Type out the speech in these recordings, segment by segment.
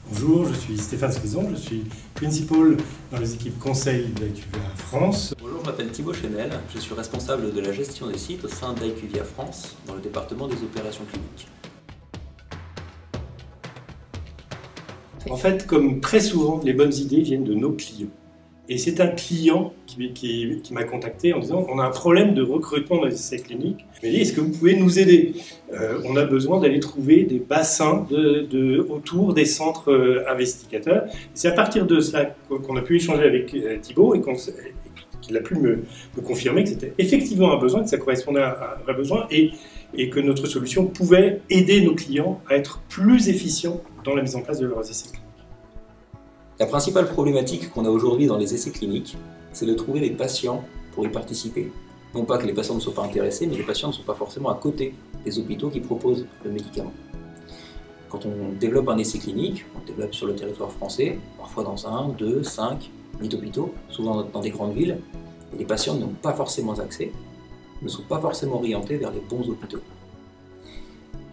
Bonjour, je suis Stéphane Frison, je suis principal dans les équipes conseil d'IQVIA France. Bonjour, je m'appelle Thibaut Chenel, je suis responsable de la gestion des sites au sein d'IQVIA France dans le département des opérations cliniques. En fait, comme très souvent, les bonnes idées viennent de nos clients. Et c'est un client qui m'a contacté en disant on a un problème de recrutement dans les essais cliniques. Il m'a dit est-ce que vous pouvez nous aider? On a besoin d'aller trouver des bassins autour des centres investigateurs. C'est à partir de cela qu'on a pu échanger avec Thibaut et qu'il a pu me confirmer que c'était effectivement un besoin, que ça correspondait à un vrai besoin et que notre solution pouvait aider nos clients à être plus efficients dans la mise en place de leurs essais cliniques. La principale problématique qu'on a aujourd'hui dans les essais cliniques, c'est de trouver les patients pour y participer. Non pas que les patients ne soient pas intéressés, mais les patients ne sont pas forcément à côté des hôpitaux qui proposent le médicament. Quand on développe un essai clinique, on le développe sur le territoire français, parfois dans 1, 2, 5, 8 hôpitaux, souvent dans des grandes villes, et les patients n'ont pas forcément accès, ne sont pas forcément orientés vers les bons hôpitaux.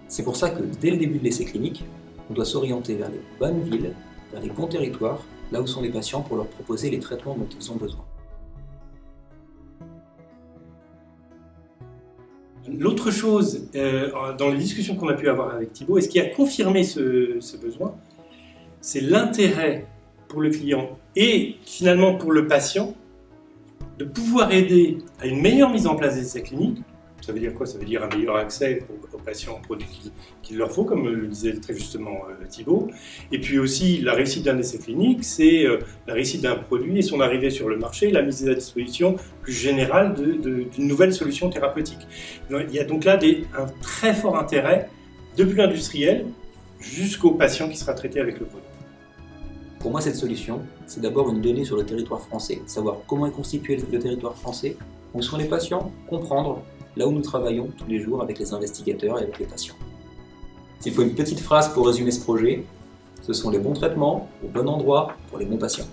C'est pour ça que dès le début de l'essai clinique, on doit s'orienter vers les bonnes villes, vers les bons territoires, là où sont les patients pour leur proposer les traitements dont ils ont besoin. L'autre chose, dans les discussions qu'on a pu avoir avec Thibaut, et ce qui a confirmé ce besoin, c'est l'intérêt pour le client et finalement pour le patient de pouvoir aider à une meilleure mise en place des essais cliniques. Ça veut dire quoi? Ça veut dire un meilleur accès aux patients, aux produits qu'il leur faut, comme le disait très justement Thibaut. Et puis aussi, la réussite d'un essai clinique, c'est la réussite d'un produit et son arrivée sur le marché, la mise à disposition plus générale d'une nouvelle solution thérapeutique. Il y a donc là un très fort intérêt, depuis l'industriel jusqu'au patient qui sera traité avec le produit. Pour moi, cette solution, c'est d'abord une donnée sur le territoire français, savoir comment est constitué le territoire français, où sont les patients, comprendre là où nous travaillons tous les jours avec les investigateurs et avec les patients. S'il faut une petite phrase pour résumer ce projet, ce sont les bons traitements au bon endroit pour les bons patients.